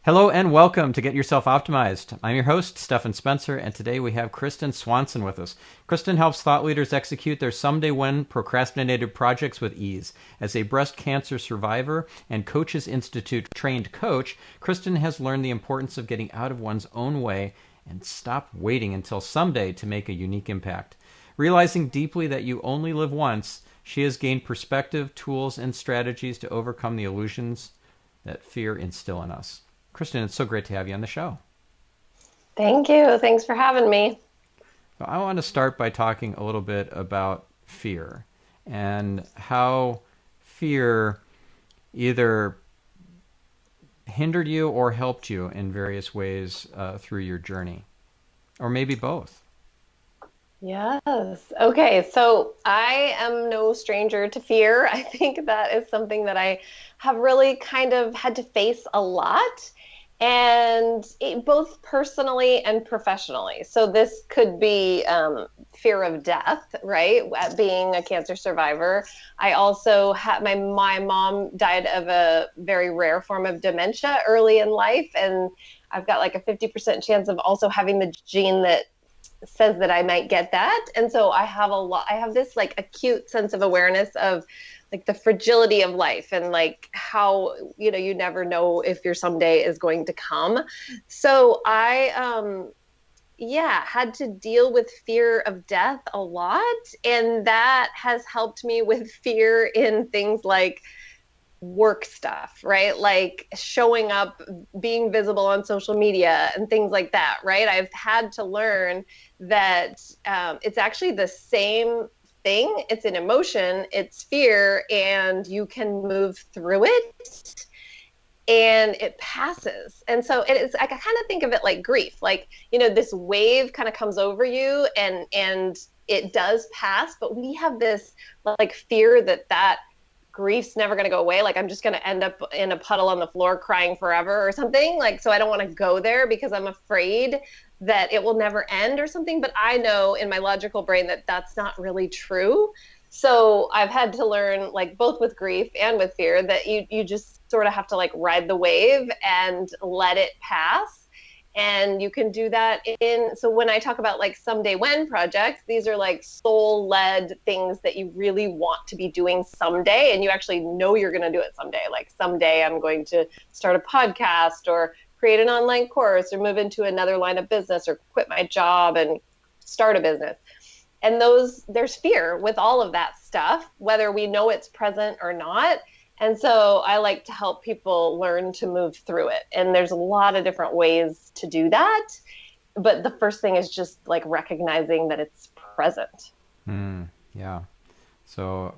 Hello and welcome to Get Yourself Optimized. I'm your host, Stephan Spencer, and today we have Kristin Swanson with us. Kristin helps thought leaders execute their someday when procrastinated projects with ease. As a breast cancer survivor and Coaches Institute trained coach, Kristin has learned the importance of getting out of one's own way and stop waiting until someday to make a unique impact. Realizing deeply that you only live once, she has gained perspective, tools, and strategies to overcome the illusions that fear instill in us. Kristin, it's so great to have you on the show. Thank you. Thanks for having me. I want to start by talking a little bit about fear and how fear either hindered you or helped you in various ways through your journey, or maybe both. Yes. Okay. So I am no stranger to fear. I think that is something that I have really kind of had to face a lot, and both personally and professionally. So this could be fear of death, right? Being a cancer survivor, I also had my mom died of a very rare form of dementia early in life, and I've got like a 50% chance of also having the gene that says that I might get that. And so I have this like acute sense of awareness of like the fragility of life and like how, you never know if your someday is going to come. So I had to deal with fear of death a lot. And that has helped me with fear in things like work stuff, right? Like showing up, being visible on social media and things like that, right? I've had to learn that it's actually the same thing. It's an emotion, it's fear, and you can move through it and it passes. And so it is, I kind of think of it like grief, like, this wave kind of comes over you and it does pass, but we have this like fear that grief's never going to go away. Like I'm just going to end up in a puddle on the floor crying forever or something. Like, so I don't want to go there because I'm afraid that it will never end or something. But I know in my logical brain that that's not really true. So I've had to learn, like both with grief and with fear, that you just sort of have to like ride the wave and let it pass. And you can do that so when I talk about like someday when projects, these are like soul led things that you really want to be doing someday. And you actually know you're going to do it someday. Like someday I'm going to start a podcast or create an online course or move into another line of business or quit my job and start a business. And there's fear with all of that stuff, whether we know it's present or not. And so I like to help people learn to move through it. And there's a lot of different ways to do that. But the first thing is just like recognizing that it's present. Yeah. So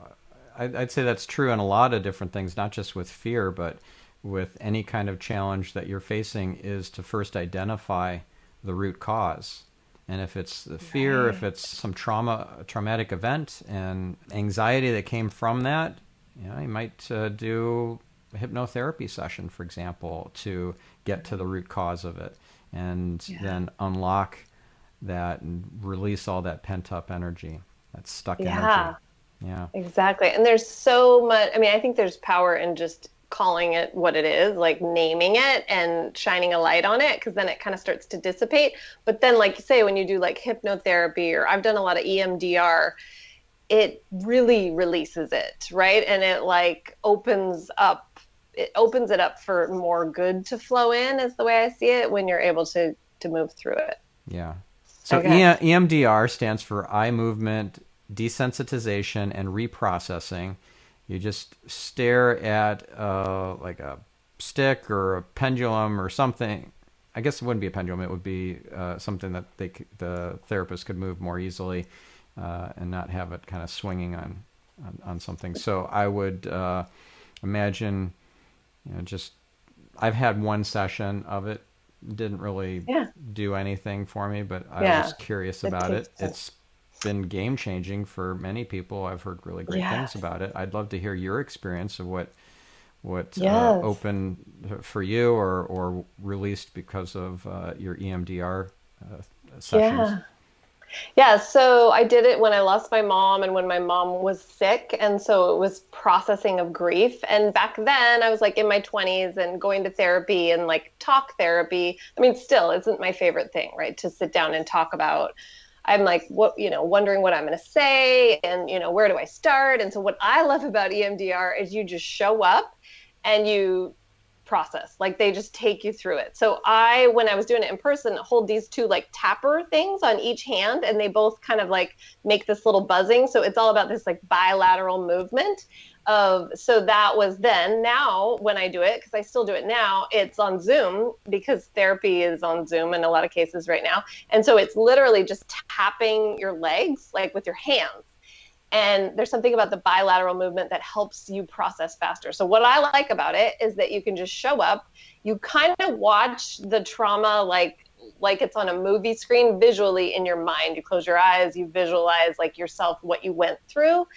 I'd say that's true in a lot of different things, not just with fear, but with any kind of challenge that you're facing, is to first identify the root cause. And if it's the fear, Right. if it's some traumatic event and anxiety that came from that, you might do a hypnotherapy session, for example, to get to the root cause of it, and then unlock that and release all that pent-up energy, that stuck energy. Yeah, Yeah. exactly. And there's so much, I mean, I think there's power in just calling it what it is, like naming it and shining a light on it, because then it kind of starts to dissipate. But then, like you say, when you do like hypnotherapy, or I've done a lot of EMDR, it really releases it, right? And it like opens it up for more good to flow in, is the way I see it, when you're able to move through it. Yeah. So Okay. EMDR stands for eye movement desensitization and reprocessing. You just stare at like a stick or a pendulum or something. I guess it wouldn't be a pendulum. It would be something that the therapist could move more easily and not have it kind of swinging on something. So I would imagine, just I've had one session of it. Didn't really Yeah. do anything for me, but I was Yeah. curious It about takes it. time. It's been game changing for many people. I've heard really great things Yes. about it. I'd love to hear your experience of what Yes. opened for you or released because of your EMDR sessions. Yeah. Yeah, so I did it when I lost my mom and when my mom was sick. And so it was processing of grief. And back then I was like in my 20s and going to therapy and like talk therapy. I mean, still isn't my favorite thing, right? To sit down and talk about. I'm like, what, wondering what I'm going to say and, where do I start? And so what I love about EMDR is you just show up and you process. Like they just take you through it. So when I was doing it in person, hold these two like tapper things on each hand, and they both kind of like make this little buzzing. So it's all about this like bilateral movement so that was then. Now when I do it, because I still do it now, it's on Zoom because therapy is on Zoom in a lot of cases right now. And so it's literally just tapping your legs like with your hands. And there's something about the bilateral movement that helps you process faster. So what I like about it is that you can just show up, you kind of watch the trauma like it's on a movie screen visually in your mind. You close your eyes, you visualize like yourself, what you went through,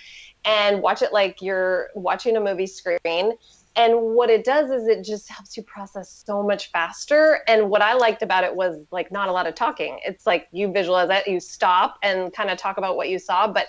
and watch it like you're watching a movie screen. And what it does is it just helps you process so much faster. And what I liked about it was like not a lot of talking. It's like you visualize it, you stop and kind of talk about what you saw. But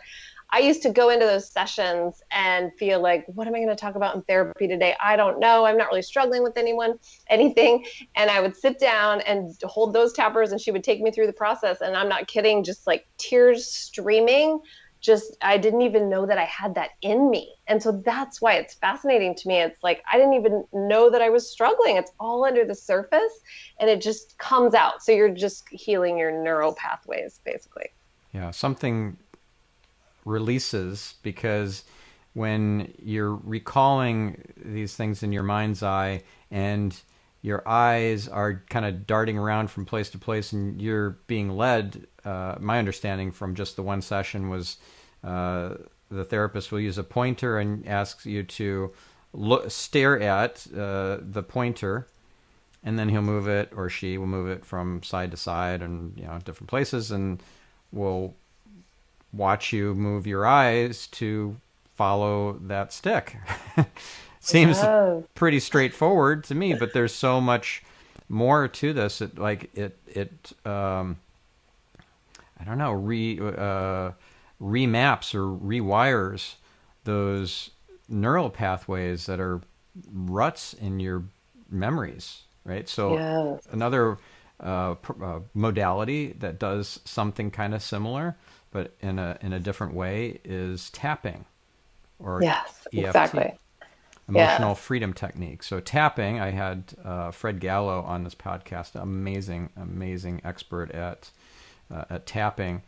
I used to go into those sessions and feel like, what am I going to talk about in therapy today? I don't know. I'm not really struggling with anything. And I would sit down and hold those tappers and she would take me through the process. And I'm not kidding, just like tears streaming. Just, I didn't even know that I had that in me. And so that's why it's fascinating to me. It's like, I didn't even know that I was struggling. It's all under the surface and it just comes out. So you're just healing your neural pathways, basically. Yeah, something releases because when you're recalling these things in your mind's eye and your eyes are kind of darting around from place to place and you're being led, my understanding from just the one session was the therapist will use a pointer and asks you to stare at the pointer, and then he'll move it, or she will move it from side to side and different places, and will watch you move your eyes to follow that stick. Seems pretty straightforward to me, but there's so much more to this. I don't know, remaps or rewires those neural pathways that are ruts in your memories, right? So another modality that does something kind of similar, but in a different way, is tapping, or yes, EFT, exactly. emotional freedom technique. So tapping, I had Fred Gallo on this podcast, amazing expert at tapping,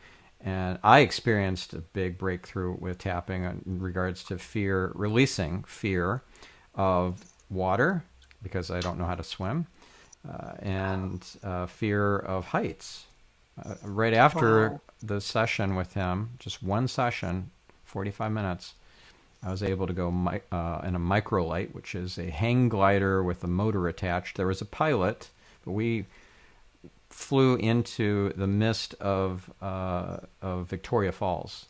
and I experienced a big breakthrough with tapping in regards to releasing fear of water because I don't know how to swim, and fear of heights. Right after the session with him, just one session, 45 minutes, I was able to go in a microlight, which is a hang glider with a motor attached. There was a pilot, but we flew into the mist of Victoria Falls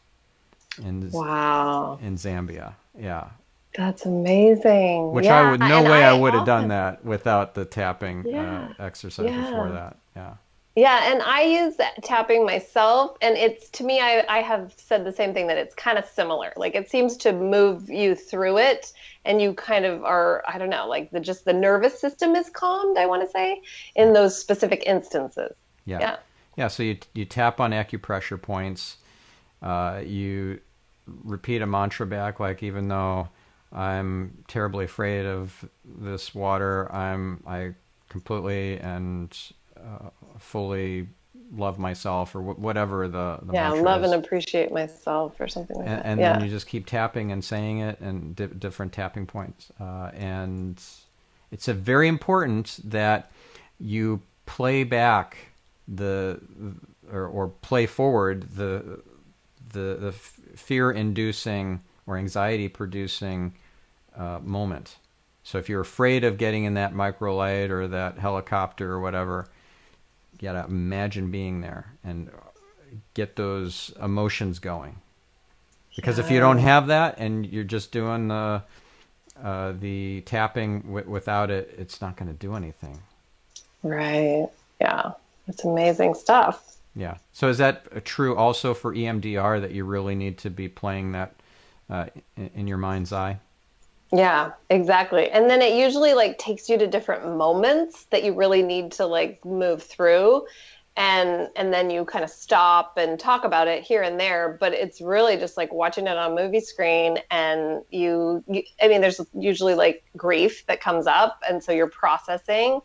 in Zambia. Yeah. That's amazing. Which I would I would have done that without the tapping exercise before that. Yeah. Yeah, and I use tapping myself, and it's, to me, I have said the same thing, that it's kind of similar. Like it seems to move you through it, and you kind of are, I don't know, like the nervous system is calmed, I want to say, in those specific instances. Yeah. So you tap on acupressure points, you repeat a mantra back, like, even though I'm terribly afraid of this water, I completely and fully love myself, or whatever the mantra love is. and appreciate myself, or something like that. And then you just keep tapping and saying it, and different tapping points. And it's very important that you play back or play forward the fear-inducing or anxiety-producing moment. So if you're afraid of getting in that microlight or that helicopter or whatever, you gotta imagine being there and get those emotions going. Because if you don't have that and you're just doing the tapping without it, it's not going to do anything. Right. Yeah. It's amazing stuff. Yeah. So is that true also for EMDR, that you really need to be playing that in your mind's eye? Yeah, exactly. And then it usually like takes you to different moments that you really need to like move through, and then you kind of stop and talk about it here and there, but it's really just like watching it on a movie screen. And I mean, there's usually like grief that comes up, and so you're processing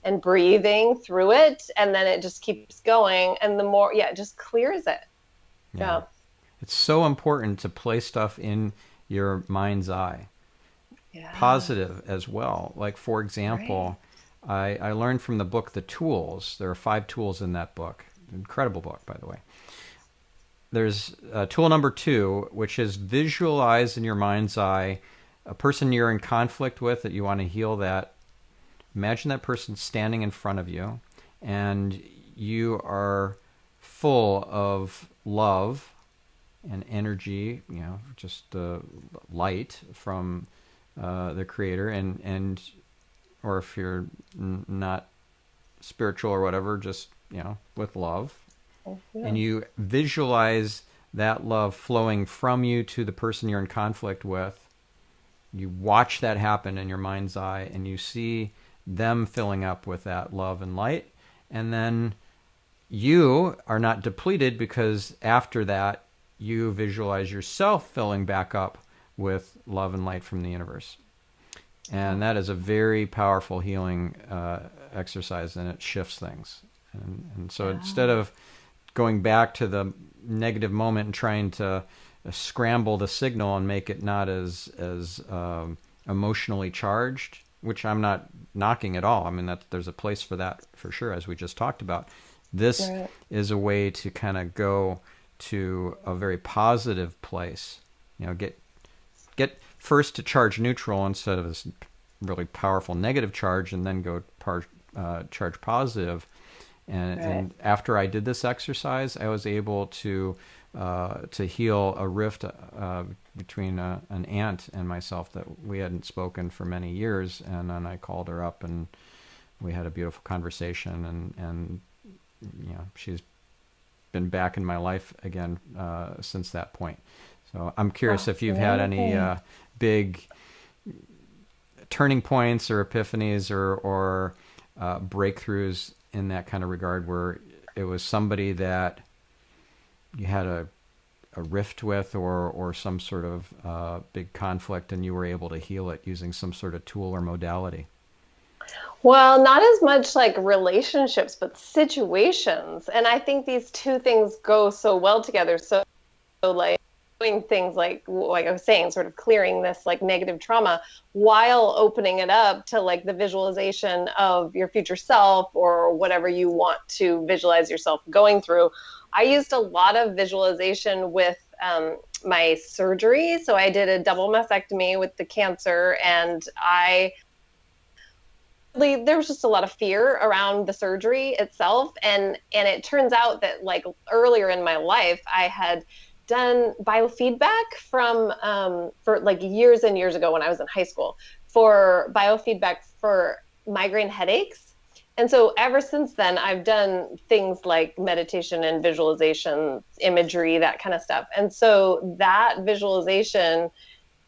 and breathing through it, and then it just keeps going, and the more, yeah, it just clears it. Yeah. Yeah. It's so important to play stuff in your mind's eye. Yeah. Positive as well. Like, for Right. example, I learned from the book The Tools. There are 5 tools in that book. Incredible book, by the way. There's tool number 2, which is visualize in your mind's eye a person you're in conflict with that you want to heal. That imagine that person standing in front of you, and you are full of love and energy, just light from the creator, and or if you're not spiritual or whatever, just with love, Yeah. and you visualize that love flowing from you to the person you're in conflict with. You watch that happen in your mind's eye, and you see them filling up with that love and light, and then you are not depleted, because after that you visualize yourself filling back up with love and light from the universe. And that is a very powerful healing exercise, and it shifts things. And so instead of going back to the negative moment and trying to scramble the signal and make it not as emotionally charged, which I'm not knocking at all. I mean, there's a place for that for sure, as we just talked about. This Right. is a way to kind of go to a very positive place. Get first to charge neutral instead of this really powerful negative charge, and then go charge positive. And, Right. and after I did this exercise, I was able to heal a rift between an aunt and myself that we hadn't spoken for many years. And then I called her up, and we had a beautiful conversation. And she's been back in my life again since that point. So I'm curious if you've had any big turning points or epiphanies or breakthroughs in that kind of regard, where it was somebody that you had a rift with, or some sort of big conflict, and you were able to heal it using some sort of tool or modality. Well, not as much like relationships, but situations. And I think these two things go so well together. So like doing things like I was saying, sort of clearing this like negative trauma while opening it up to like the visualization of your future self or whatever you want to visualize yourself going through. I used a lot of visualization with my surgery. So I did a double mastectomy with the cancer, and there was just a lot of fear around the surgery itself, and it turns out that like earlier in my life I had done biofeedback from for like years and years ago when I was in high school, for biofeedback for migraine headaches. And so ever since then I've done things like meditation and visualization, imagery, that kind of stuff. And so that visualization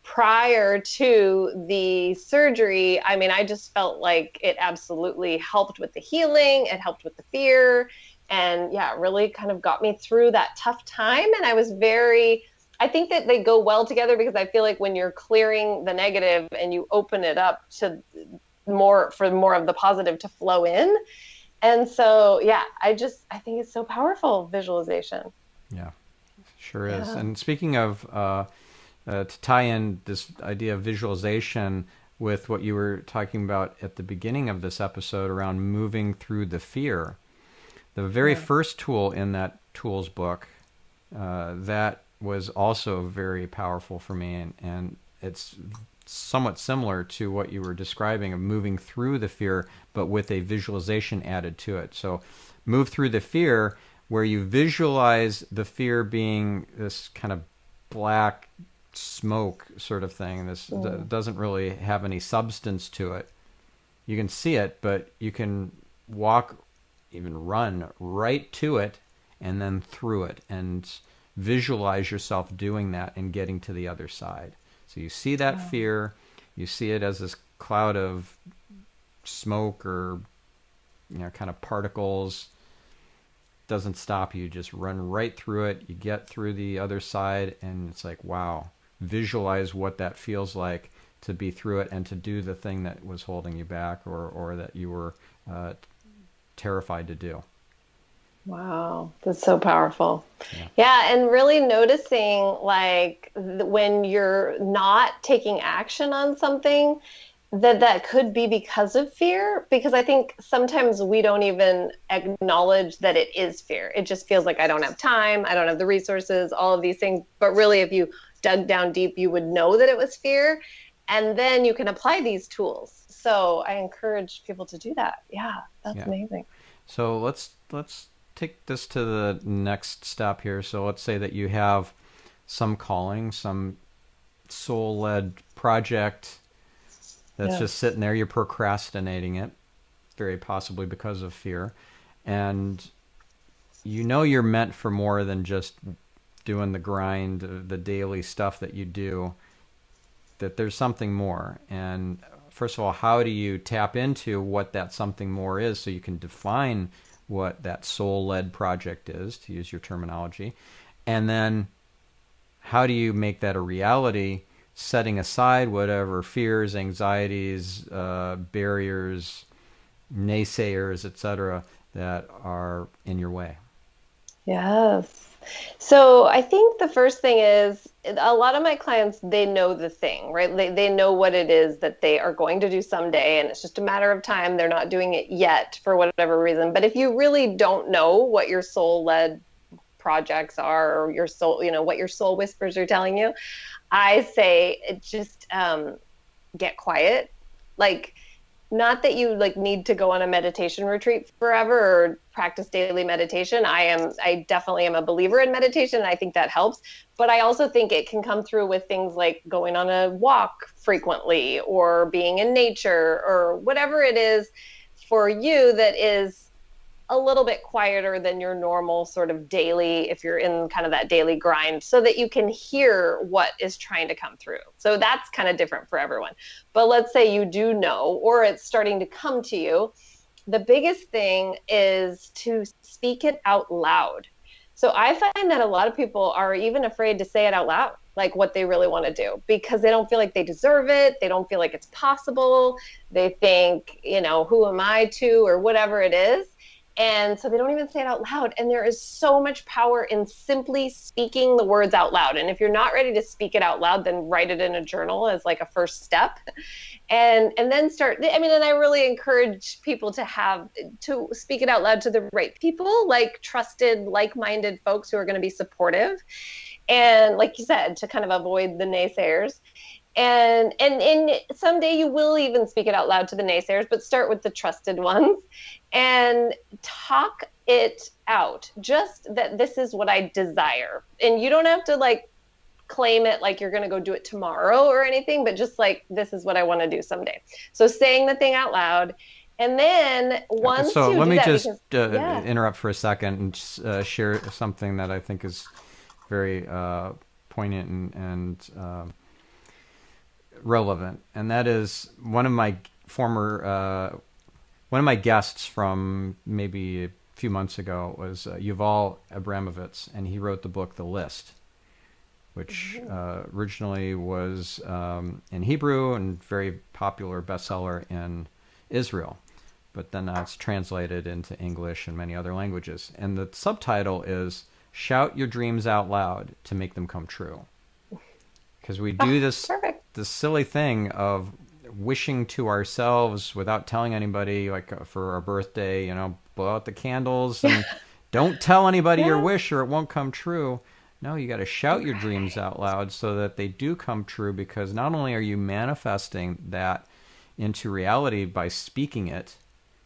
prior to the surgery, I mean, I just felt like it absolutely helped with the healing. It helped with the fear. And yeah, it really kind of got me through that tough time. And I think that they go well together, because I feel like when you're clearing the negative and you open it up to more of the positive to flow in. And so, yeah, I think it's so powerful, visualization. Yeah, sure is. Yeah. And speaking of to tie in this idea of visualization with what you were talking about at the beginning of this episode around moving through the fear, the very first tool in that tools book, that was also very powerful for me, and it's somewhat similar to what you were describing of moving through the fear, but with a visualization added to it. So move through the fear, where you visualize the fear being this kind of black smoke sort of thing. This doesn't really have any substance to it. You can see it, but you can walk, even run right to it, and then through it, and visualize yourself doing that and getting to the other side. So you see that fear, you see it as this cloud of smoke or kind of particles. Doesn't stop you, just run right through it. You get through the other side, and it's like, wow, visualize what that feels like to be through it and to do the thing that was holding you back, or that you were terrified to do. Wow, that's so powerful. Yeah, and really noticing like when you're not taking action on something, that could be because of fear, because I think sometimes we don't even acknowledge that it is fear. It just feels like I don't have time, I don't have the resources, all of these things. But really, if you dug down deep, you would know that it was fear, and then you can apply these tools. So I encourage people to do that. Yeah, that's amazing. So let's take this to the next step here. So let's say that you have some calling, some soul-led project that's just sitting there. You're procrastinating it, very possibly because of fear. And you're meant for more than just doing the grind, the daily stuff that you do, that there's something more. And first of all, how do you tap into what that something more is so you can define what that soul-led project is, to use your terminology? And then how do you make that a reality, setting aside whatever fears, anxieties, barriers, naysayers, etc., that are in your way? Yes. So I think the first thing is a lot of my clients, they know the thing, right? They know what it is that they are going to do someday, and it's just a matter of time. They're not doing it yet for whatever reason. But if you really don't know what your soul-led projects are, or your soul, what your soul whispers are telling you, I say just get quiet. Like, not that you need to go on a meditation retreat forever or practice daily meditation. I definitely am a believer in meditation, and I think that helps. But I also think it can come through with things like going on a walk frequently, or being in nature, or whatever it is for you that is a little bit quieter than your normal sort of daily, if you're in kind of that daily grind, so that you can hear what is trying to come through. So that's kind of different for everyone. But let's say you do know, or it's starting to come to you. The biggest thing is to speak it out loud. So I find that a lot of people are even afraid to say it out loud, like what they really want to do, because they don't feel like they deserve it. They don't feel like it's possible. They think, who am I to, or whatever it is. And so they don't even say it out loud. And there is so much power in simply speaking the words out loud. And if you're not ready to speak it out loud, then write it in a journal as like a first step. And then start, and I really encourage people to speak it out loud to the right people, like trusted, like-minded folks who are going to be supportive. And like you said, to kind of avoid the naysayers. And someday you will even speak it out loud to the naysayers, but start with the trusted ones and talk it out. Just that this is what I desire. And you don't have to claim it like you're going to go do it tomorrow or anything, but just this is what I want to do someday. So saying the thing out loud. And then once so you let do me that, just interrupt for a second and share something that I think is very poignant and relevant, and that is one of my guests from maybe a few months ago was Yuval Abramovitz, and he wrote the book The List, which originally was in Hebrew and very popular bestseller in Israel, but then now it's translated into English and many other languages, and the subtitle is "Shout Your Dreams Out Loud to Make Them Come True." Because we do this silly thing of wishing to ourselves without telling anybody, for our birthday, blow out the candles and don't tell anybody your wish or it won't come true. No, you got to shout your dreams out loud so that they do come true, because not only are you manifesting that into reality by speaking it,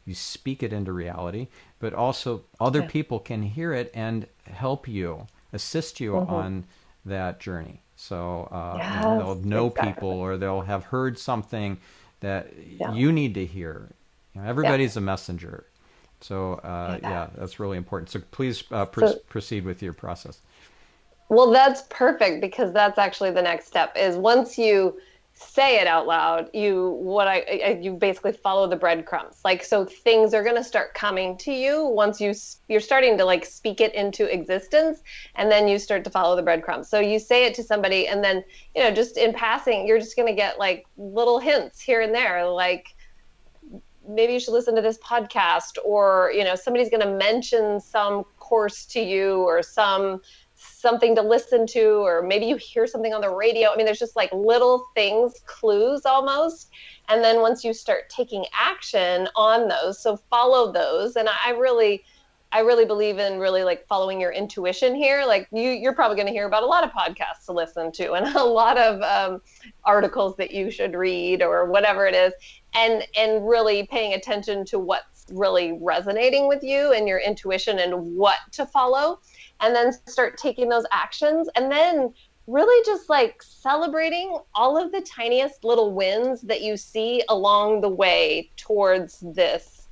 you speak it into reality, but also other people can hear it and help you, assist you on that journey. So they'll know people, or they'll have heard something that you need to hear. Everybody's a messenger. So yeah, that's really important. So please So proceed with your process. well, that's perfect because that's actually the next step is once you say it out loud, you basically follow the breadcrumbs. Like so things are going to start coming to you once you're starting to like speak it into existence and then you start to follow the breadcrumbs. So you say it to somebody and then, just in passing, you're just going to get like little hints here and there like maybe you should listen to this podcast or somebody's going to mention some course to you or something to listen to or maybe you hear something on the radio. I mean there's just like little things, clues almost, and then once you start taking action on those, so follow those. And I really believe in really like following your intuition here. Like you're probably going to hear about a lot of podcasts to listen to and a lot of articles that you should read or whatever it is, and really paying attention to what's really resonating with you and your intuition and what to follow, and then start taking those actions, and then really just like celebrating all of the tiniest little wins that you see along the way towards this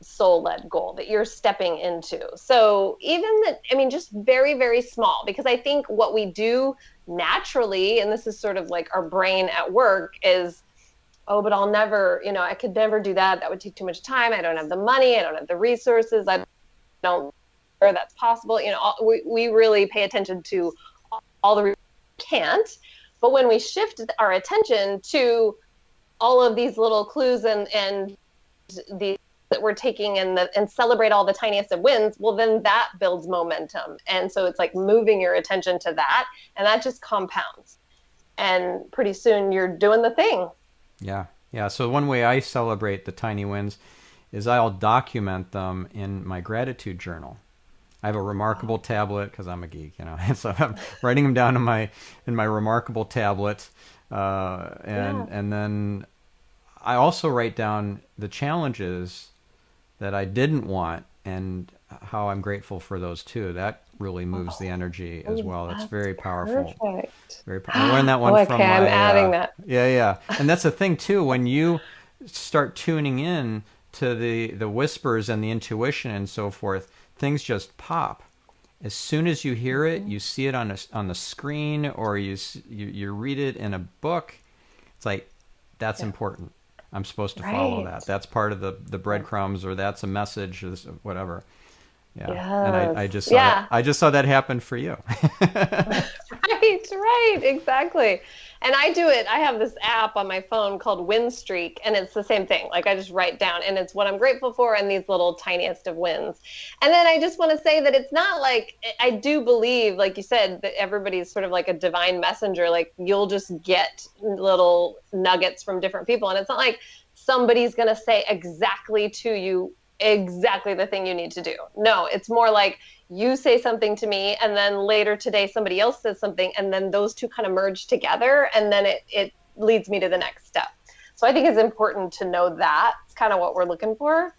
soul-led goal that you're stepping into. So even that, I mean, just very, very small, because I think what we do naturally, and this is sort of like our brain at work, is, oh, but I'll never, I could never do that. That would take too much time. I don't have the money. I don't have the resources. I don't know if that's possible. We really pay attention to all the reasons we can't. But when we shift our attention to all of these little clues and these that we're taking and celebrate all the tiniest of wins, well, then that builds momentum. And so it's like moving your attention to that, and that just compounds. And pretty soon you're doing the thing. Yeah. Yeah. So one way I celebrate the tiny wins is I'll document them in my gratitude journal. I have a remarkable tablet because I'm a geek, and so I'm writing them down in my remarkable tablet, and then I also write down the challenges that I didn't want and how I'm grateful for those too. That really moves the energy as well. That's very powerful. Perfect. Very powerful. I learned that one from I'm my adding that. Yeah. And that's the thing too, when you start tuning in to the whispers and the intuition and so forth, things just pop. As soon as you hear it, you see it on the screen, or you read it in a book. It's like, that's important. I'm supposed to follow that. That's part of the breadcrumbs, or that's a message, or whatever. Yeah. Yes. And I just saw that happen for you. Right, exactly. And I do it. I have this app on my phone called Win Streak, and it's the same thing. Like I just write down, and it's what I'm grateful for and these little tiniest of wins. And then I just want to say that it's not like, I do believe, like you said, that everybody's sort of like a divine messenger. Like you'll just get little nuggets from different people. And it's not like somebody's going to say exactly to you exactly the thing you need to do. No, it's more like you say something to me, and then later today somebody else says something, and then those two kind of merge together, and then it leads me to the next step. So I think it's important to know that. It's kind of what we're looking for.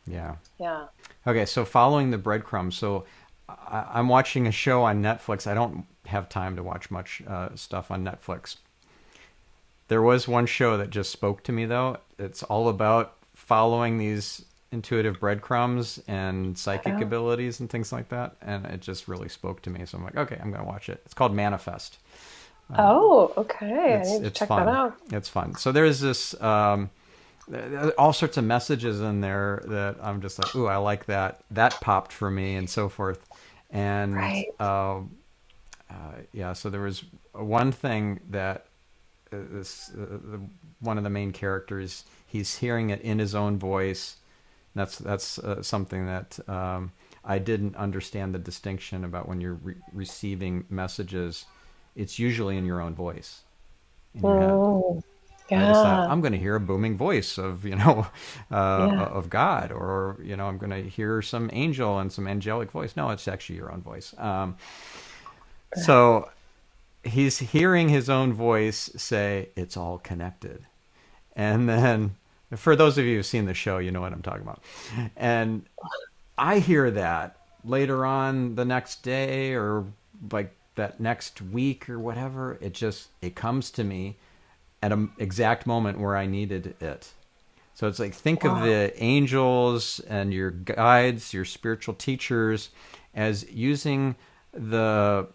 Yeah. Yeah. Okay, so following the breadcrumbs. So I'm watching a show on Netflix. I don't have time to watch much stuff on Netflix. There was one show that just spoke to me, though. It's all about following these intuitive breadcrumbs and psychic abilities and things like that, and it just really spoke to me. So I'm like, okay, I'm going to watch it. It's called Manifest. Okay. I need to check fun. that out. It's fun. So there's this all sorts of messages in there that I'm just like, ooh, I like that. That popped for me, and so forth. And so there was one thing that one of the main characters, he's hearing it in his own voice. That's something that I didn't understand the distinction about when you're receiving messages. It's usually in your own voice, in your head. Yeah. I just thought, I'm going to hear a booming voice of of God, or I'm going to hear some angel and some angelic voice. No, it's actually your own voice. So he's hearing his own voice say, "It's all connected," and then, for those of you who've seen the show, you know what I'm talking about. And I hear that later on the next day, or like that next week or whatever. It comes to me at an exact moment where I needed it. So it's like, think of the angels and your guides, your spiritual teachers, as using the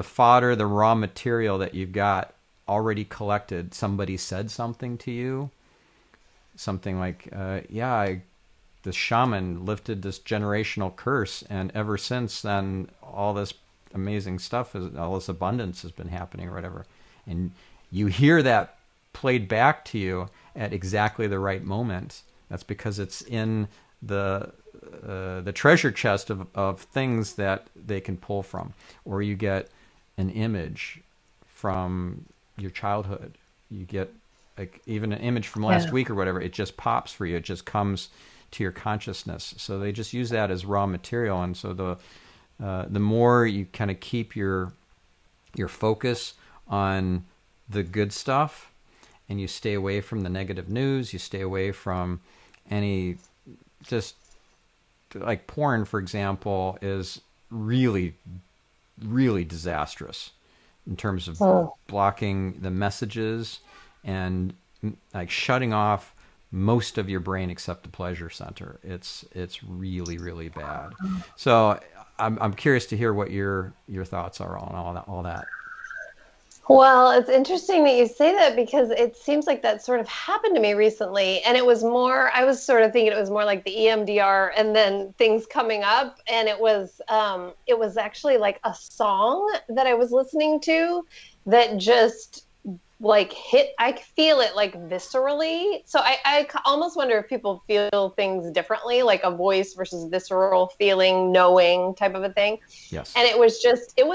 fodder, the raw material that you've got already collected. Somebody said something to you, something like, the shaman lifted this generational curse, and ever since then, all this amazing stuff, all this abundance has been happening or whatever. And you hear that played back to you at exactly the right moment. That's because it's in the treasure chest of things that they can pull from. Or you get an image from your childhood. You get like even an image from last week or whatever. It just pops for you. It just comes to your consciousness. So they just use that as raw material. And so the more you kind of keep your focus on the good stuff, and you stay away from the negative news, you stay away from any, just like porn, for example, is really, really disastrous in terms of blocking the messages and like shutting off most of your brain except the pleasure center. It's really, really bad. So I'm curious to hear what your thoughts are on all that. Well, it's interesting that you say that, because it seems like that sort of happened to me recently. And it was more, I was sort of thinking it was more like the EMDR and then things coming up. And it was actually like a song that I was listening to that just like hit, I feel it like viscerally. So I almost wonder if people feel things differently, like a voice versus visceral feeling, knowing type of a thing. Yes. And it was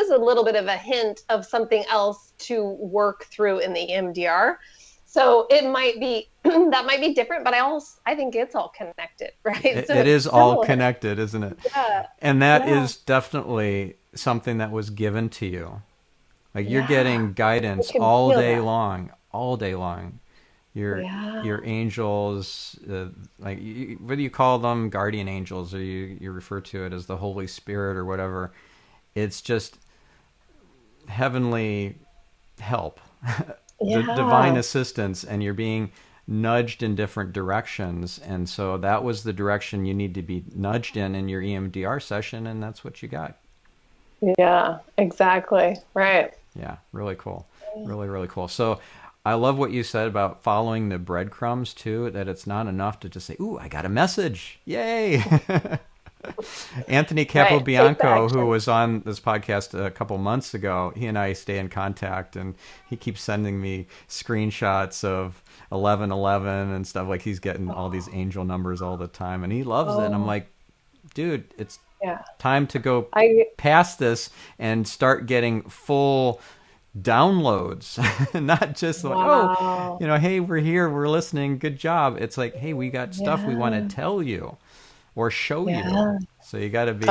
a little bit of a hint of something else to work through in the EMDR. So it might be, that might be different, but I think it's all connected, right? It is all connected, isn't it? Yeah. And that is definitely something that was given to you. Like you're getting guidance all day long. Your angels, whether you call them guardian angels or you refer to it as the Holy Spirit or whatever, it's just heavenly help, divine assistance, and you're being nudged in different directions. And so that was the direction you need to be nudged in your EMDR session, and that's what you got. Yeah, exactly. Right. Yeah, really cool. Really, really cool. So I love what you said about following the breadcrumbs too, that it's not enough to just say, ooh, I got a message. Yay. Anthony Capobianco, who was on this podcast a couple months ago, he and I stay in contact, and he keeps sending me screenshots of 1111 and stuff. Like he's getting all these angel numbers all the time, and he loves it. And I'm like, dude, it's time to go past this and start getting full downloads, not just like, hey, we're here, we're listening, good job. It's like, hey, we got stuff we want to tell you or show you. So you got to be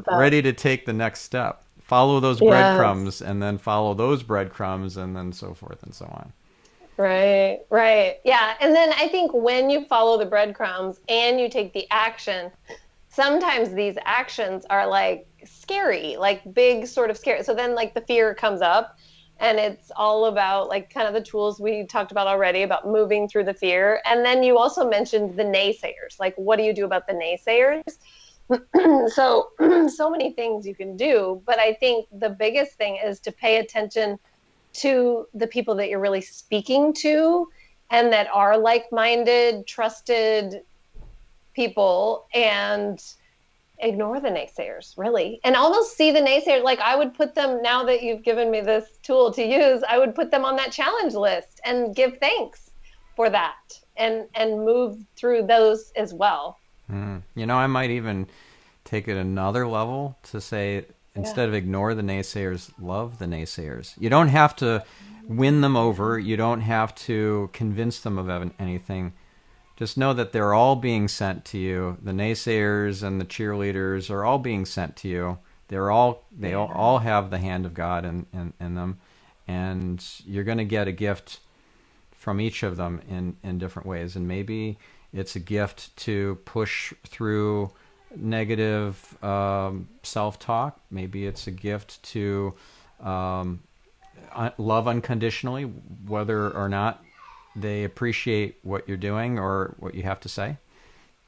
ready to take the next step. Follow those breadcrumbs, and then follow those breadcrumbs, and then so forth and so on. Right. Yeah. And then I think when you follow the breadcrumbs and you take the action, sometimes these actions are like scary, like big sort of scary. So then like the fear comes up, and it's all about like kind of the tools we talked about already about moving through the fear. And then you also mentioned the naysayers. Like, what do you do about the naysayers? So many things you can do, but I think the biggest thing is to pay attention to the people that you're really speaking to and that are like-minded, trusted people, and ignore the naysayers, really, and almost see the naysayers. Like I would put them, now that you've given me this tool to use, I would put them on that challenge list and give thanks for that and move through those as well. I might even take it another level to say, instead of ignore the naysayers, love the naysayers. You don't have to win them over. You don't have to convince them of anything. Just know that they're all being sent to you. The naysayers and the cheerleaders are all being sent to you. They all have the hand of God in them, and you're going to get a gift from each of them in different ways. And maybe it's a gift to push through negative self-talk. Maybe it's a gift to love unconditionally, whether or not they appreciate what you're doing or what you have to say.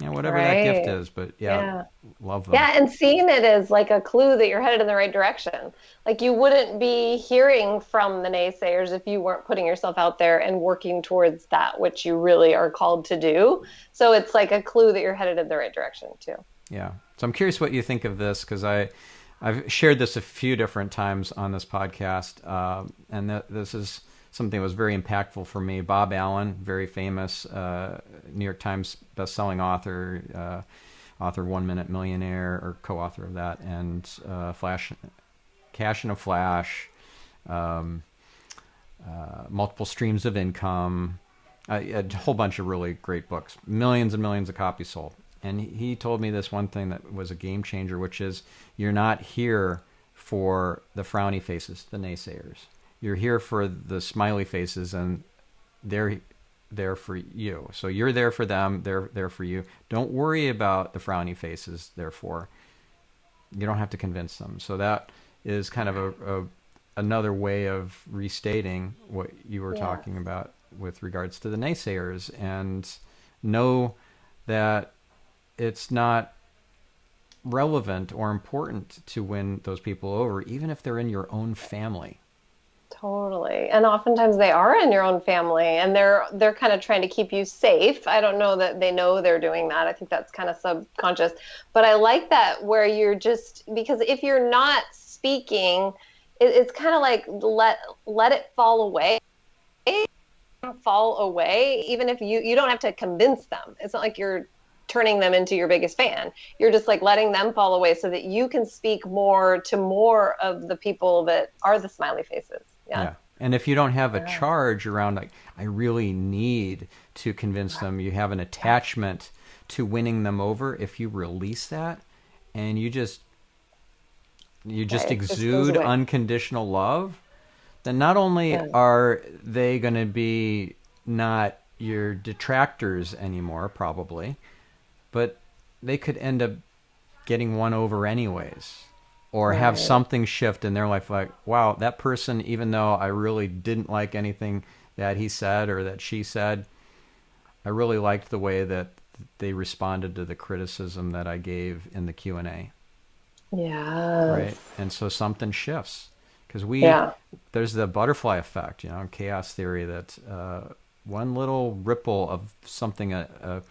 Whatever that gift Right. is, but Yeah. love them. Yeah, and seeing it as like a clue that you're headed in the right direction. Like you wouldn't be hearing from the naysayers if you weren't putting yourself out there and working towards that which you really are called to do. So it's like a clue that you're headed in the right direction too. Yeah. So I'm curious what you think of this, because I've shared this a few different times on this podcast, and this is something that was very impactful for me. Bob Allen, very famous New York Times bestselling author, author of 1 Minute Millionaire, or co-author of that, and Cash in a Flash, Multiple Streams of Income, a whole bunch of really great books, millions and millions of copies sold. And he told me this one thing that was a game changer, which is you're not here for the frowny faces, the naysayers. You're here for the smiley faces, and they're there for you. So you're there for them, they're there for you. Don't worry about the frowny faces, therefore. You don't have to convince them. So that is kind of another way of restating what you were talking about with regards to the naysayers, and know that it's not relevant or important to win those people over, even if they're in your own family. Totally. And oftentimes they are in your own family and they're kind of trying to keep you safe. I don't know that they know they're doing that. I think that's kind of subconscious. But I like that where you're just, because if you're not speaking, it's kind of like let it fall away. Fall away, even if you don't have to convince them. It's not like you're turning them into your biggest fan. You're just like letting them fall away so that you can speak more to more of the people that are the smiley faces. Yeah. And if you don't have a charge around, like, I really need to convince them, you have an attachment to winning them over. If you release that and you just exude unconditional love, then not only are they going to be not your detractors anymore, probably, but they could end up getting won over anyways, or have something shift in their life. Like, wow, that person, even though I really didn't like anything that he said or that she said, I really liked the way that they responded to the criticism that I gave in the Q&A. Yeah. Right. And so something shifts, because there's the butterfly effect, in chaos theory, that one little ripple of something, a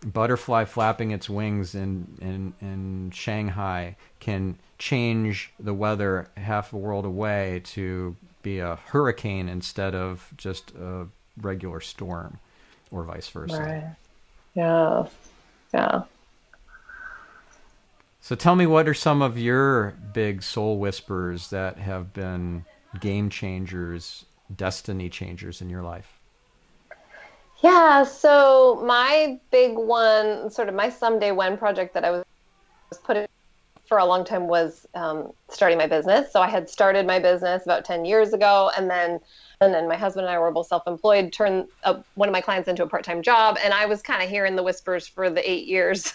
butterfly flapping its wings in Shanghai can change the weather half a world away to be a hurricane instead of just a regular storm, or vice versa. Right. Yeah. Yeah. So tell me, what are some of your big soul whispers that have been game changers, destiny changers in your life? Yeah, so my big one, sort of my someday when project that I was putting for a long time was starting my business. So I had started my business about 10 years ago, and then my husband and I were both self-employed, turned one of my clients into a part-time job, and I was kind of hearing the whispers for the 8 years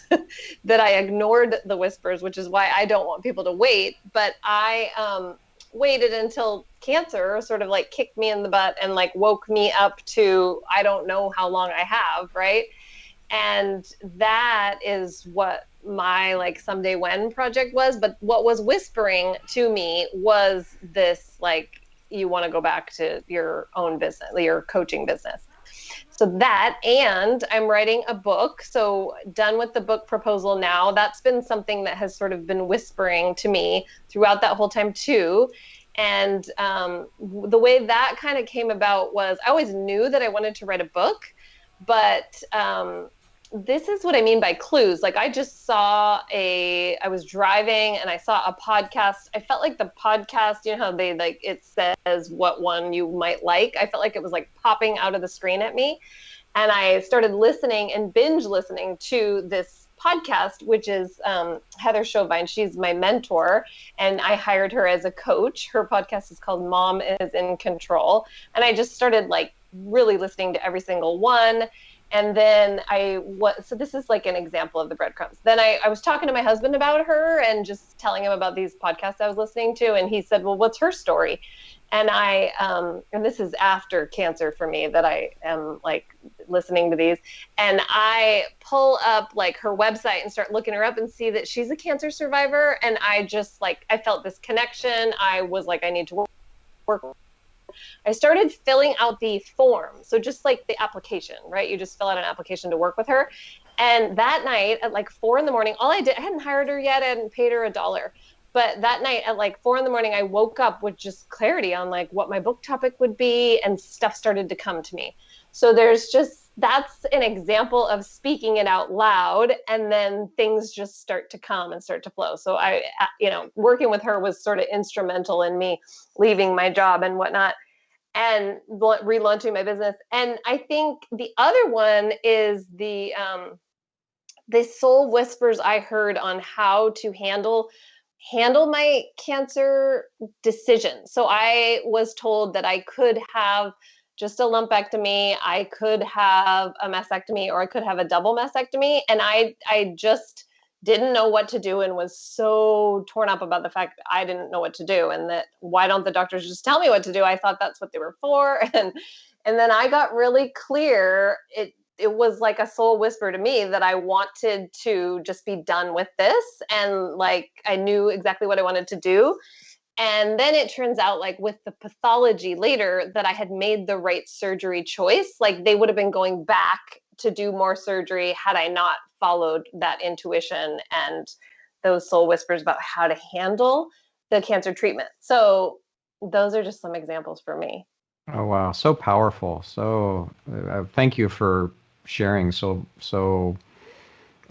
that I ignored the whispers, which is why I don't want people to wait. But I waited until cancer sort of like kicked me in the butt and like woke me up to, I don't know how long I have, right? And that is what my like someday when project was. But what was whispering to me was this, like, you want to go back to your own business, your coaching business. So that, and I'm writing a book. So done with the book proposal now. That's been something that has sort of been whispering to me throughout that whole time too. And the way that kind of came about was I always knew that I wanted to write a book, but this is what I mean by clues. Like I just I was driving and I saw a podcast. I felt like the podcast, you know how they like, it says what one you might like. I felt like it was like popping out of the screen at me. And I started listening and binge listening to this podcast, which is Heather Chauvine. She's my mentor, and I hired her as a coach. Her podcast is called Mom is in Control. And I just started like really listening to every single one. And then so this is like an example of the breadcrumbs. Then I was talking to my husband about her and just telling him about these podcasts I was listening to. And he said, well, what's her story? And and this is after cancer for me that I am like listening to these. And I pull up like her website and start looking her up and see that she's a cancer survivor. And I just like, I felt this connection. I was like, I need to work. I started filling out the form. So just like the application, right? You just fill out an application to work with her. And that night at like 4 a.m, all I hadn't hired her yet. I hadn't paid her $1. But that night at like 4 a.m, I woke up with just clarity on like what my book topic would be, and stuff started to come to me. So that's an example of speaking it out loud, and then things just start to come and start to flow. So working with her was sort of instrumental in me leaving my job and whatnot and relaunching my business. And I think the other one is the soul whispers I heard on how to handle my cancer decision. So I was told that I could have just a lumpectomy, I could have a mastectomy, or I could have a double mastectomy. And I just didn't know what to do and was so torn up about the fact that I didn't know what to do, and that why don't the doctors just tell me what to do? I thought that's what they were for. And then I got really clear. It was like a soul whisper to me that I wanted to just be done with this. And like, I knew exactly what I wanted to do. And then it turns out, like with the pathology later, that I had made the right surgery choice. Like they would have been going back to do more surgery had I not followed that intuition and those soul whispers about how to handle the cancer treatment. So those are just some examples for me. Oh, wow. So powerful. So thank you for sharing so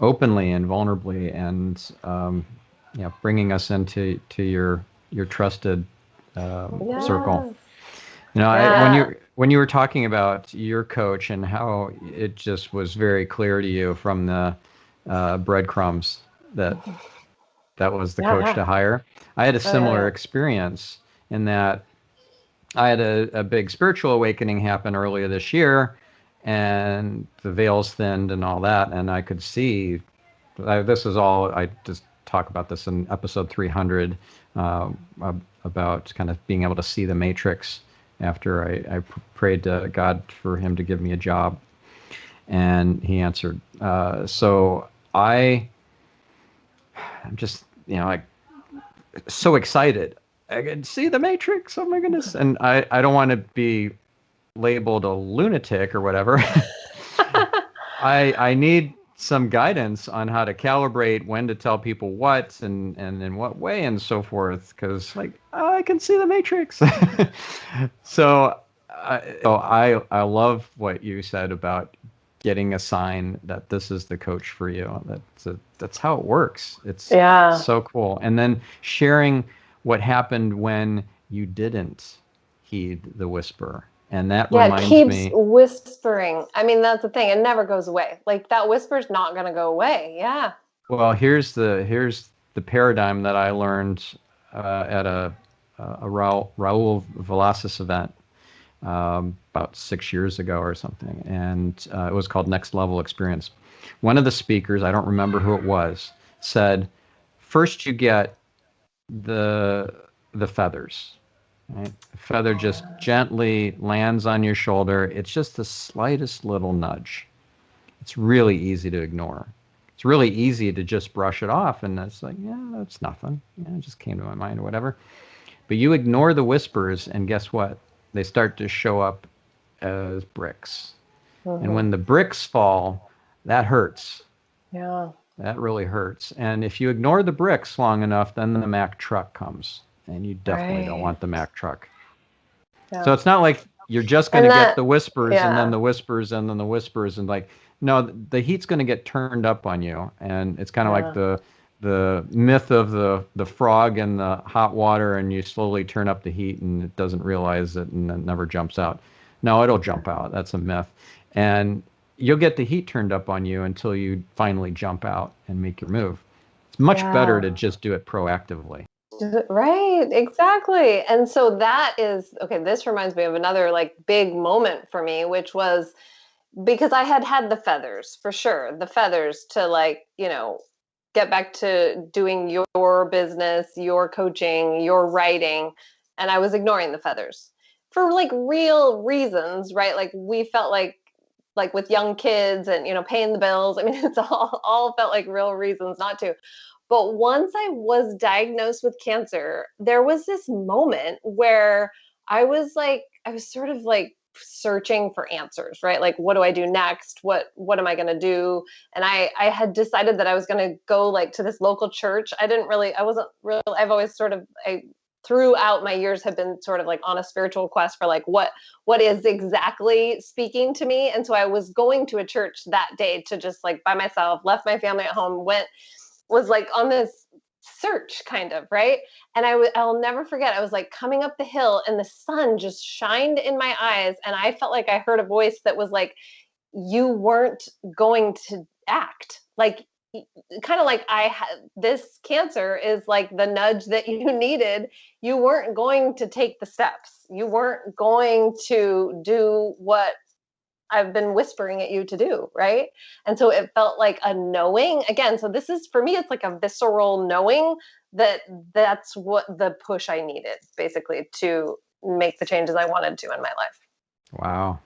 openly and vulnerably, and bringing us into your trusted circle. When you were talking about your coach and how it just was very clear to you from the breadcrumbs that was the coach to hire. I had a similar experience in that I had a big spiritual awakening happen earlier this year, and the veils thinned and all that, and I could see. This is all, I just talk about this in episode 300, about kind of being able to see the matrix after I prayed to God for him to give me a job, and he answered. So I'm just, like so excited. I can see the matrix. Oh my goodness. And I don't want to be labeled a lunatic or whatever. I need some guidance on how to calibrate when to tell people what and in what way and so forth, because like I can see the matrix. So I love what you said about getting a sign that this is the coach for you. That's how it works. It's so cool. And then sharing what happened when you didn't heed the whisper. And that reminds me. It keeps whispering. I mean, that's the thing. It never goes away. Like that whisper's not going to go away. Yeah. Well, here's the paradigm that I learned at a Raul Velasquez event about 6 years ago or something, and it was called Next Level Experience. One of the speakers, I don't remember who it was, said, first you get the feathers. Right? The feather just gently lands on your shoulder. It's just the slightest little nudge. It's really easy to ignore. It's really easy to just brush it off, and it's like, yeah, that's nothing. Yeah, it just came to my mind or whatever. But you ignore the whispers, and guess what? They start to show up as bricks. Mm-hmm. And when the bricks fall, that hurts. Yeah. That really hurts. And if you ignore the bricks long enough, then the Mack truck comes. And you definitely don't want the Mack truck. Yeah. So it's not like you're just going to get the whispers and then the whispers and then the whispers. And like, no, the heat's going to get turned up on you. And it's kind of like the myth of the frog in the hot water, and you slowly turn up the heat and it doesn't realize it and it never jumps out. No, it'll jump out. That's a myth. And you'll get the heat turned up on you until you finally jump out and make your move. It's much better to just do it proactively. Right, exactly. And so that is, okay, this reminds me of another like big moment for me, which was because I had had the feathers for sure, the feathers to like, get back to doing your business, your coaching, your writing. And I was ignoring the feathers for like real reasons, right? Like we felt like with young kids and, paying the bills. I mean, it's all felt like real reasons not to. But once I was diagnosed with cancer, there was this moment where I was sort of like searching for answers, right? Like, what do I do next? What am I going to do? And I had decided that I was going to go like to this local church. I wasn't really, I've always sort of, throughout my years have been sort of like on a spiritual quest for like what is exactly speaking to me. And so I was going to a church that day to just like by myself, left my family at home, was like on this search kind of, right? And I'll never forget, I was like coming up the hill and the sun just shined in my eyes, and I felt like I heard a voice that was like, you weren't going to act like, kind of like this cancer is like the nudge that you needed. You weren't going to take the steps, you weren't going to do what I've been whispering at you to do, right? And so it felt like a knowing again. So this is for me, it's like a visceral knowing that that's what the push I needed basically to make the changes I wanted to in my life. Wow.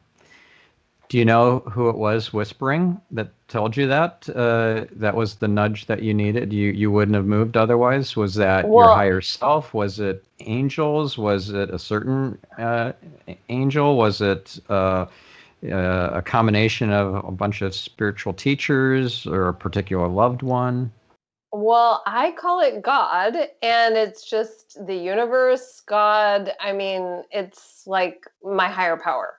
Do you know who it was whispering that told you that? That was the nudge that you needed. You wouldn't have moved otherwise. Was that your Well, higher self? Was it angels? Was it a certain angel? Was it a combination of a bunch of spiritual teachers or a particular loved one? well, I call it God, and it's just the universe, God. I mean, it's like my higher power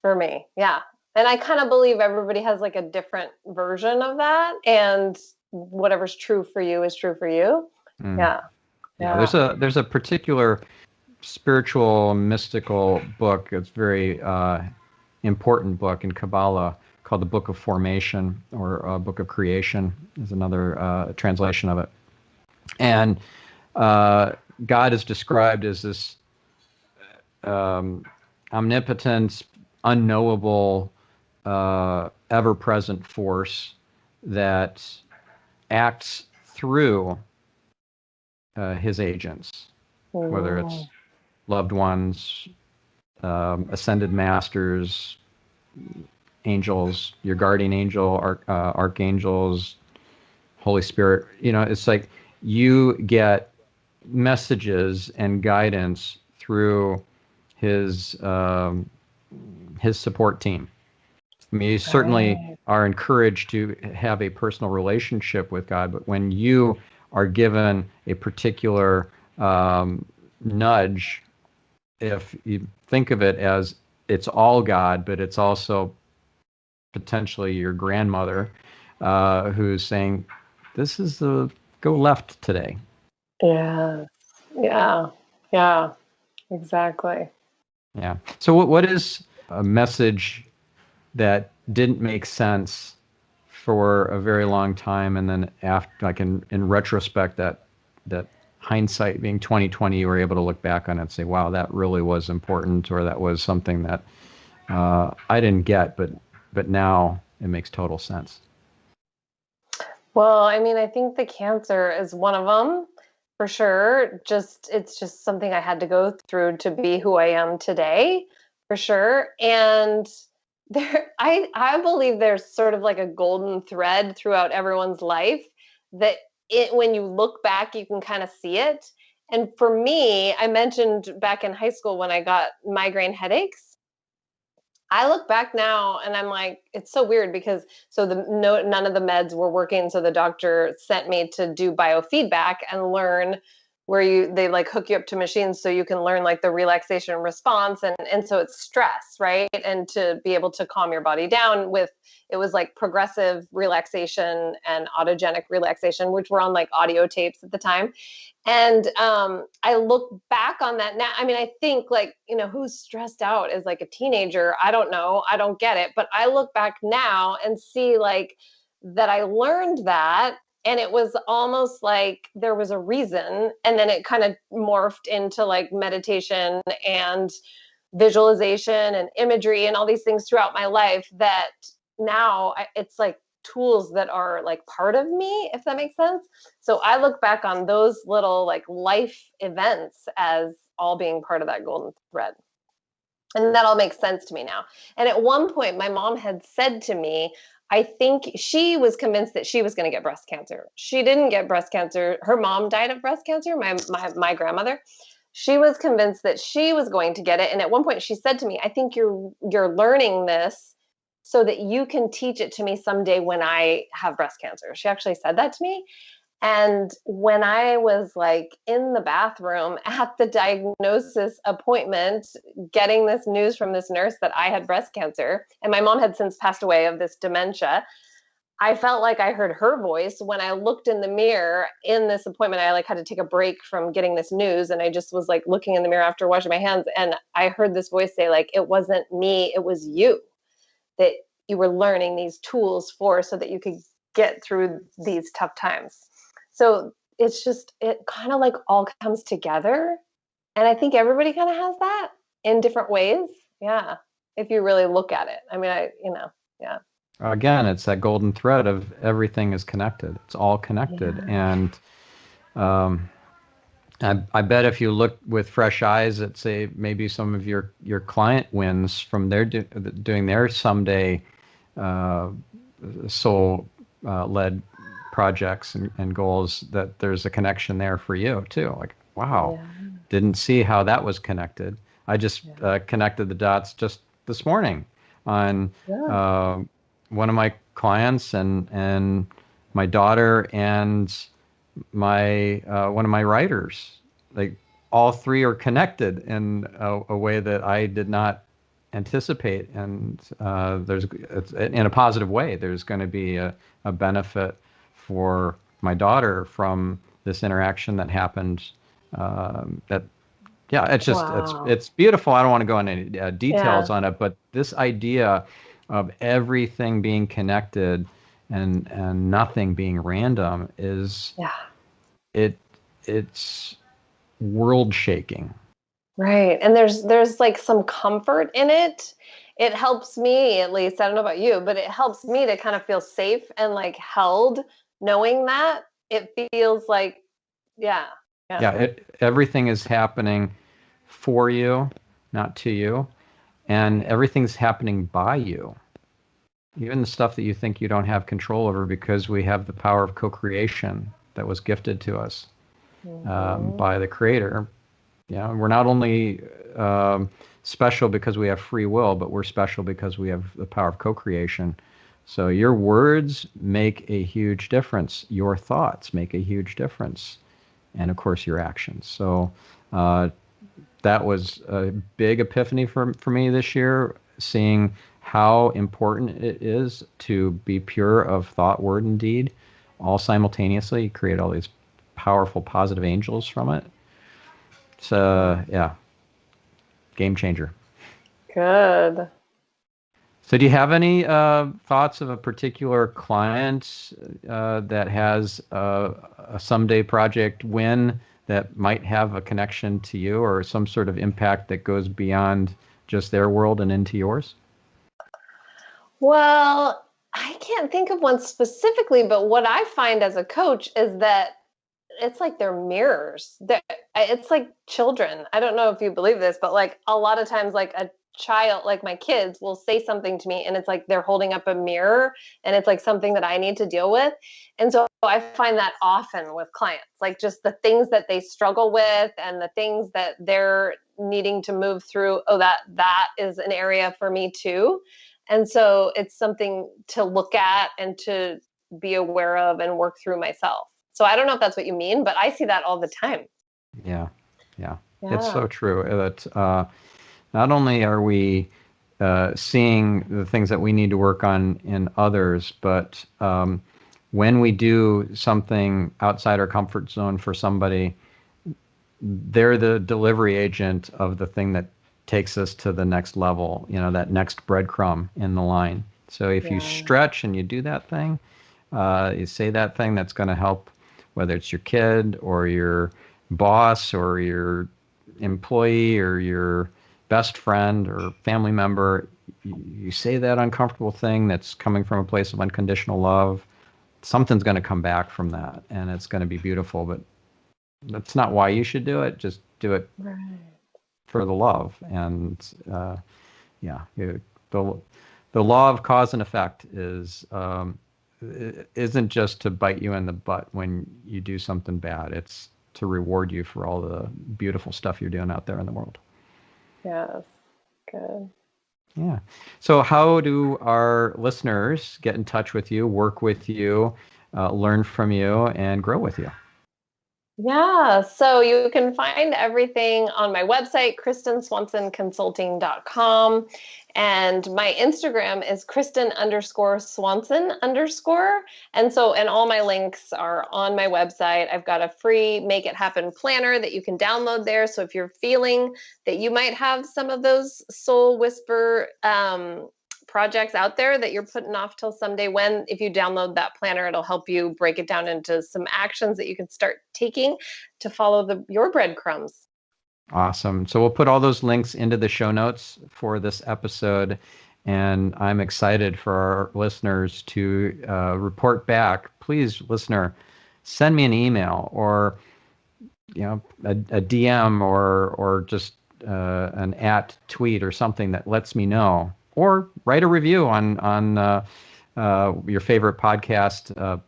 for me. Yeah. And I kind of believe everybody has like a different version of that, and whatever's true for you is true for you. Mm. Yeah. Yeah, Yeah. there's a particular spiritual mystical book. It's very important book in Kabbalah called the Book of Formation or Book of Creation is another translation of it. And God is described as this omnipotent, unknowable, ever-present force that acts through his agents, whether it's Mm. loved ones, ascended masters, angels, your guardian angel, archangels, Holy Spirit. It's like you get messages and guidance through his his support team. I mean, you certainly Right. are encouraged to have a personal relationship with God, but when you are given a particular nudge, if you think of it as it's all God, but it's also potentially your grandmother who's saying, "This is the go left today." Yeah. Yeah. Yeah. Exactly. Yeah. So, what is a message that didn't make sense for a very long time, and then after, like in retrospect, that hindsight being 2020, you were able to look back on it and say, "Wow, that really was important," or that was something that I didn't get, but now it makes total sense. Well, I mean, I think the cancer is one of them for sure. It's just something I had to go through to be who I am today, for sure. And I believe there's sort of like a golden thread throughout everyone's life that when you look back, you can kind of see it. And for me, I mentioned back in high school when I got migraine headaches. I look back now and I'm like, it's so weird because so none of the meds were working. So the doctor sent me to do biofeedback and learn where they like hook you up to machines so you can learn like the relaxation response, and so it's stress, right? And to be able to calm your body down with, it was like progressive relaxation and autogenic relaxation, which were on like audio tapes at the time. And I look back on that now. I mean, I think like, who's stressed out as like a teenager? I don't know. I don't get it. But I look back now and see like that I learned that. And it was almost like there was a reason. And then it kind of morphed into like meditation and visualization and imagery and all these things throughout my life that now it's like tools that are like part of me, if that makes sense. So I look back on those little like life events as all being part of that golden thread. And that all makes sense to me now. And at one point, my mom had said to me, I think she was convinced that she was going to get breast cancer. She didn't get breast cancer. Her mom died of breast cancer, my grandmother. She was convinced that she was going to get it. And at one point she said to me, I think you're learning this so that you can teach it to me someday when I have breast cancer. She actually said that to me. And when I was like in the bathroom at the diagnosis appointment, getting this news from this nurse that I had breast cancer, and my mom had since passed away of this dementia, I felt like I heard her voice when I looked in the mirror in this appointment. I like had to take a break from getting this news, and I just was like looking in the mirror after washing my hands, and I heard this voice say like, it wasn't me, it was you that you were learning these tools for so that you could get through these tough times. So it's just, it kind of like all comes together. And I think everybody kind of has that in different ways. Yeah. If you really look at it. I mean, yeah. Again, it's that golden thread of everything is connected. It's all connected. Yeah. And I bet if you look with fresh eyes at, say, maybe some of your client wins from their doing their someday soul-led projects and goals, that there's a connection there for you too. Like, wow, didn't see how that was connected. I just connected the dots just this morning on one of my clients and my daughter and my one of my writers. Like, all three are connected in a way that I did not anticipate, and it's in a positive way. There's going to be a benefit for my daughter from this interaction that happened. It's just it's beautiful. I don't want to go into any details on it, but this idea of everything being connected and nothing being random is it's world shaking. Right. And there's like some comfort in it. It helps me, at least, I don't know about you, but it helps me to kind of feel safe and like held, knowing that it feels like, everything is happening for you, not to you, and everything's happening by you. Even the stuff that you think you don't have control over, because we have the power of co-creation that was gifted to us by the Creator. Yeah, we're not only special because we have free will, but we're special because we have the power of co-creation. So your words make a huge difference. Your thoughts make a huge difference. And of course, your actions. So that was a big epiphany for me this year, seeing how important it is to be pure of thought, word, and deed, all simultaneously. You create all these powerful, positive angels from it. So, game changer. Good. So do you have any thoughts of a particular client that has a someday project win that might have a connection to you, or some sort of impact that goes beyond just their world and into yours? Well, I can't think of one specifically, but what I find as a coach is that it's like they're mirrors. It's like children. I don't know if you believe this, but like a lot of times, like a child, like my kids will say something to me and it's like they're holding up a mirror and it's like something that I need to deal with. And so I find that often with clients, like just the things that they struggle with and the things that they're needing to move through. Oh, that is an area for me too. And so it's something to look at and to be aware of and work through myself. So I don't know if that's what you mean, but I see that all the time. Yeah. It's so true that not only are we seeing the things that we need to work on in others, but when we do something outside our comfort zone for somebody, they're the delivery agent of the thing that takes us to the next level, that next breadcrumb in the line. So if you stretch and you do that thing, you say that thing that's going to help, whether it's your kid or your boss or your employee or your best friend or family member, you say that uncomfortable thing that's coming from a place of unconditional love, something's going to come back from that, and it's going to be beautiful. But that's not why you should do it. Just do it for the love. And yeah, the law of cause and effect isn't just to bite you in the butt when you do something bad. It's to reward you for all the beautiful stuff you're doing out there in the world. Yes. Good. Yeah. So how do our listeners get in touch with you, work with you, learn from you, and grow with you? Yeah, so you can find everything on my website, KristinSwansonConsulting.com. And my Instagram is Kristin_Swanson_. And all my links are on my website. I've got a free Make It Happen planner that you can download there. So if you're feeling that you might have some of those soul whisper projects out there that you're putting off till someday, if you download that planner, it'll help you break it down into some actions that you can start taking to follow your breadcrumbs. Awesome. So we'll put all those links into the show notes for this episode, and I'm excited for our listeners to report back. Please, listener, send me an email or a DM or just an @tweet or something that lets me know, or write a review on your favorite podcast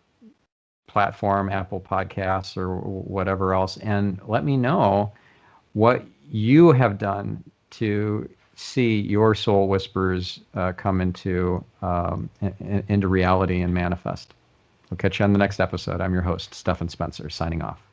platform, Apple Podcasts or whatever else, and let me know what you have done to see your soul whispers come into reality and manifest. We'll catch you on the next episode. I'm your host, Stephan Spencer, signing off.